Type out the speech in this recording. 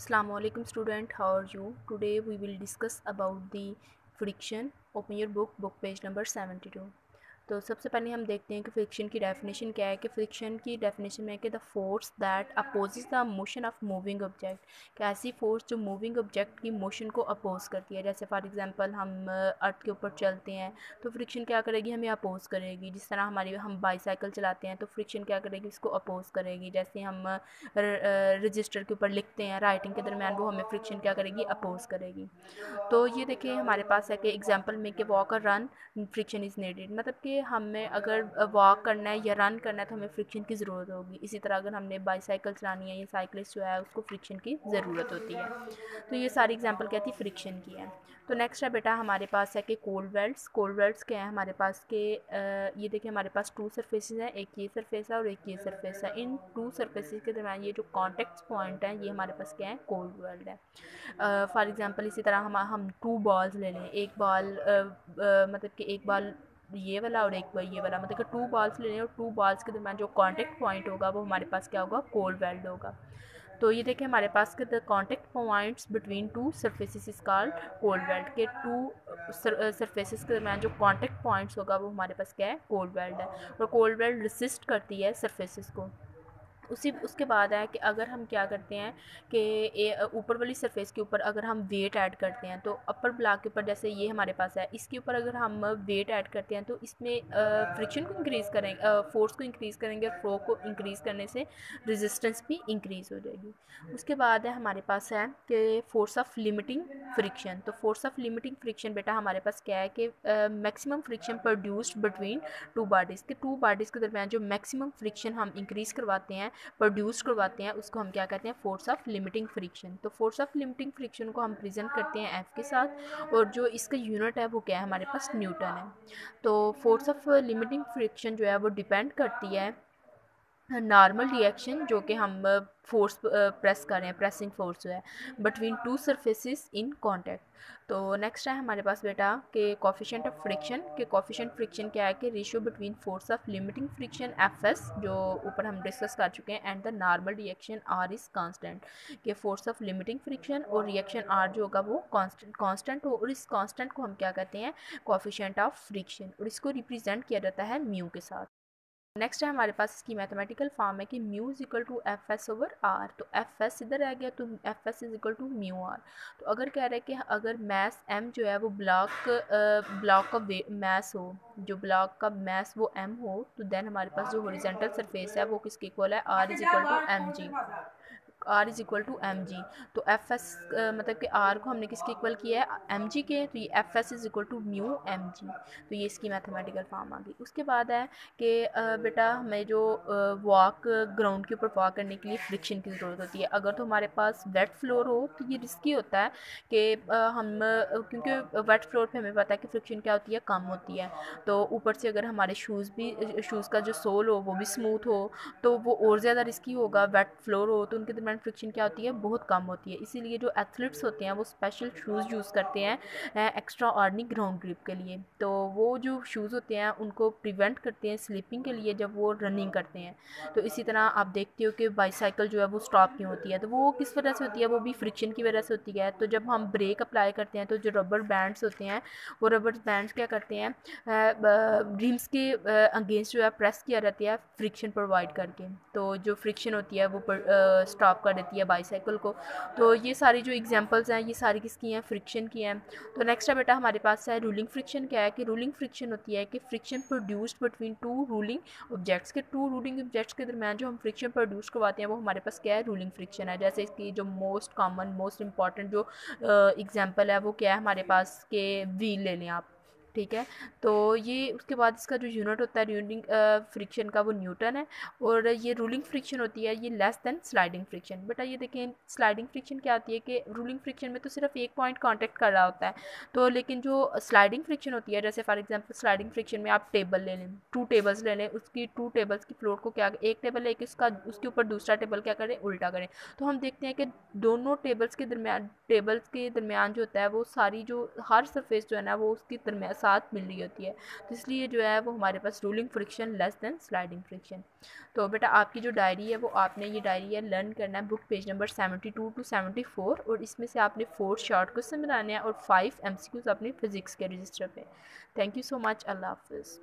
Assalamu alaikum student, how are you? Today we will discuss about the friction. Open your book page number 72. तो सबसे पहले हम देखते हैं कि फ्रिक्शन की डेफिनेशन क्या है। कि फ्रिक्शन की डेफिनेशन में है कि the force that opposes the motion of moving object, कि ऐसी फोर्स जो मूविंग ऑब्जेक्ट की मोशन को अपोज करती है। जैसे फॉर एग्जांपल हम अर्थ के ऊपर चलते हैं तो फ्रिक्शन क्या करेगी, हमें अपोज करेगी। जिस तरह हम बाईसाइकिल चलाते हैं तो फ्रिक्शन क्या करेगी, इसको अपोज करेगी। जैसे हम रजिस्टर के ऊपर लिखते हैं राइटिंग के दरमियान, वो हमें फ्रिक्शन क्या करेगी, अपोज करेगी। तो ये देखिए हमारे पास है कि एग्जांपल में कि वॉक और रन फ्रिक्शन इज़ नीडेड, मतलब कि हमें अगर वॉक करना है या रन करना है तो हमें फ्रिक्शन की ज़रूरत होगी। इसी तरह अगर हमने बाईसाइकिल चलानी है या साइकिलिस्ट जो है उसको फ्रिक्शन की ज़रूरत होती है। तो ये सारी एग्जांपल क्या थी, फ्रिक्शन की है। तो नेक्स्ट है बेटा हमारे पास है कि कोल्ड वेल्ड्स। कोल्ड वेल्ड्स क्या है हमारे पास के ये देखिए हमारे पास टू सरफेसेस हैं, एक ये सरफेस है और एक ये सरफेस है। इन टू सरफेसेस के दरमियान ये जो कॉन्टेक्ट पॉइंट है ये हमारे पास क्या है, कोल्ड वेल्ड है। फॉर एग्जांपल इसी तरह हम टू बॉल्स ले लें, एक बॉल मतलब कि एक बॉल ये वाला और एक बार ये वाला, मतलब कि टू बॉल्स ले लें और टू बॉल्स के दरमियान जो कांटेक्ट पॉइंट होगा वो हमारे पास क्या होगा, कोल्ड वेल्ड होगा। तो ये देखें हमारे पास के the contact points between two surfaces is called cold weld, के टू सरफेसेस के दरमियान जो कॉन्टेक्ट पॉइंट्स होगा वो हमारे पास क्या है, कोल्ड वेल्ड है। और कोल्ड वेल्ड रेसिस्ट करती है सरफेसेस को। उसी उसके बाद है कि अगर हम क्या करते हैं कि ऊपर वाली सरफेस के ऊपर अगर हम वेट ऐड करते हैं तो अपर ब्लॉक के ऊपर जैसे ये हमारे पास है, इसके ऊपर अगर हम वेट ऐड करते हैं तो इसमें फ्रिक्शन को इंक्रीज़ करेंगे, फोर्स को इंक्रीज़ करेंगे और फ्लो को इंक्रीज़ करने से रेजिस्टेंस भी इंक्रीज़ हो जाएगी। उसके बाद है हमारे पास है कि फोर्स ऑफ लिमिटिंग फ्रिक्शन। तो फोर्स ऑफ लिमिटिंग फ्रिक्शन बेटा हमारे पास क्या है कि maximum friction produced between two bodies, के टू बॉडीज़ के दरमियान जो मैक्सिमम फ्रिक्शन हम इंक्रीज़ करवाते हैं, प्रोड्यूस करवाते हैं, उसको हम क्या कहते हैं, फोर्स ऑफ लिमिटिंग फ्रिक्शन। तो फोर्स ऑफ लिमिटिंग फ्रिक्शन को हम प्रेजेंट करते हैं एफ के साथ, और जो इसका यूनिट है वो क्या है, हमारे पास न्यूटन है। तो फोर्स ऑफ लिमिटिंग फ्रिक्शन जो है वो डिपेंड करती है नॉर्मल रिएक्शन जो कि हम फोर्स प्रेस कर रहे हैं, प्रेसिंग फोर्स जो है between two surfaces in contact. तो नेक्स्ट है हमारे पास बेटा कि कोफिशिएंट ऑफ फ्रिक्शन। के कोफिशिएंट फ्रिक्शन क्या है कि ratio between force of limiting friction F S, जो ऊपर हम डिस्कस कर चुके हैं, and the normal reaction R is constant. कि फोर्स ऑफ लिमिटिंग फ्रिक्शन और रिएक्शन आर जो होगा वो कांस्टेंट हो, और इस कांस्टेंट को हम क्या कहते हैं, कोफिशिएंट ऑफ फ्रिक्शन, और इसको रिप्रेजेंट किया जाता है म्यू के साथ। नेक्स्ट है हमारे पास इसकी मैथमेटिकल फॉर्म है कि mu is equal to F S over R. तो एफ एस इधर आ गया तो F S is equal to mu R. तो अगर कह रहे हैं कि अगर मैस एम जो है वो ब्लॉक का मैस हो, जो ब्लॉक का मैस वो एम हो, तो देन हमारे पास जो हॉरिजॉन्टल सरफेस है वो किसके इक्वल है, R is equal to m g. R is equal to m जी। तो एफ एस मतलब कि आर को हमने किसके इक्वल किया है, एम जी के, तो ये F S is equal to mu M जी। तो ये इसकी मैथमेटिकल फॉर्म आ गई। उसके बाद है कि बेटा हमें जो वॉक ग्राउंड के ऊपर वॉक करने के लिए फ्रिक्शन की ज़रूरत होती है। अगर तो हमारे पास वेट फ्लोर हो तो ये रिस्की होता है कि क्योंकि वेट फ्लोर पे हमें पता है कि फ्रिक्शन क्या होती है, कम होती है। तो ऊपर से अगर हमारे शूज़ का जो सोल हो वो भी स्मूथ हो तो वो और ज़्यादा रिस्की होगा। वेट फ्लोर हो तो उनके दरमियान फ्रिक्शन क्या होती है, बहुत कम होती है। इसीलिए जो एथलीट्स होते हैं वो स्पेशल शूज़ यूज़ करते हैं एक्स्ट्रा ऑर्डिनरी ग्राउंड ग्रिप के लिए। तो वो जो शूज़ होते हैं उनको प्रिवेंट करते हैं स्लिपिंग के लिए जब वो रनिंग करते हैं। तो इसी तरह आप देखते हो कि बाईसाइकिल जो है वो स्टॉप क्यों होती है, तो वो किस वजह से होती है, वो भी फ्रिक्शन की वजह से होती है। तो जब हम ब्रेक अप्लाई करते हैं तो जो रबर बैंड्स होते हैं वो रबर बैंड्स क्या करते हैं, रिम्स के अगेंस्ट जो है प्रेस किया जाता है फ्रिक्शन प्रोवाइड करके। तो जो फ्रिक्शन होती है वो स्टॉप कर देती है बाईसाइकिल को। तो ये सारी जो एग्जांपल्स हैं ये सारी किसकी हैं, फ्रिक्शन की हैं। तो नेक्स्ट है बेटा हमारे पास है रूलिंग फ्रिक्शन। क्या है कि रूलिंग फ्रिक्शन होती है कि friction produced between two ruling objects, के टू रूलिंग ऑब्जेक्ट्स के दरमियान जो हम फ्रिक्शन प्रोड्यूस करवाते हैं वो हमारे पास क्या है, रूलिंग फ्रिक्शन है। जैसे इसकी जो मोस्ट कॉमन मोस्ट इंपॉर्टेंट जो एग्जांपल है वो क्या है हमारे पास के व्हील ले लें आप, ठीक है। तो ये उसके बाद इसका जो यूनिट होता है रूलिंग फ्रिक्शन का वो न्यूटन है। और ये रूलिंग फ्रिक्शन होती है ये लेस देन स्लाइडिंग फ्रिक्शन। बेटा ये देखें स्लाइडिंग फ्रिक्शन क्या होती है कि रूलिंग फ्रिक्शन में तो सिर्फ एक पॉइंट कांटेक्ट कर रहा होता है, तो लेकिन जो स्लाइडिंग फ्रिक्शन होती है, जैसे फॉर एग्जांपल स्लाइडिंग फ्रिक्शन में आप टेबल ले लें, टू टेबल्स ले लें, उसकी टू टेबल्स की फ्लोर को क्या, एक टेबल लेके उसके ऊपर दूसरा टेबल क्या करें, उल्टा करें, तो हम देखते हैं कि दोनों टेबल्स के दरमियान जो होता है वो सारी जो हर सरफेस जो है ना वो उसकी साथ मिल रही होती है, तो इसलिए जो है वो हमारे पास rolling friction less than sliding friction. तो बेटा आपकी जो डायरी है वो आपने ये डायरी है लर्न करना है बुक पेज नंबर 72 to 74, और इसमें से आपने 4 शॉर्ट क्वेश्चन बनाने हैं और 5 MCQs अपने फिजिक्स के रजिस्टर पे। Thank you so much. अल्लाह हाफिज़।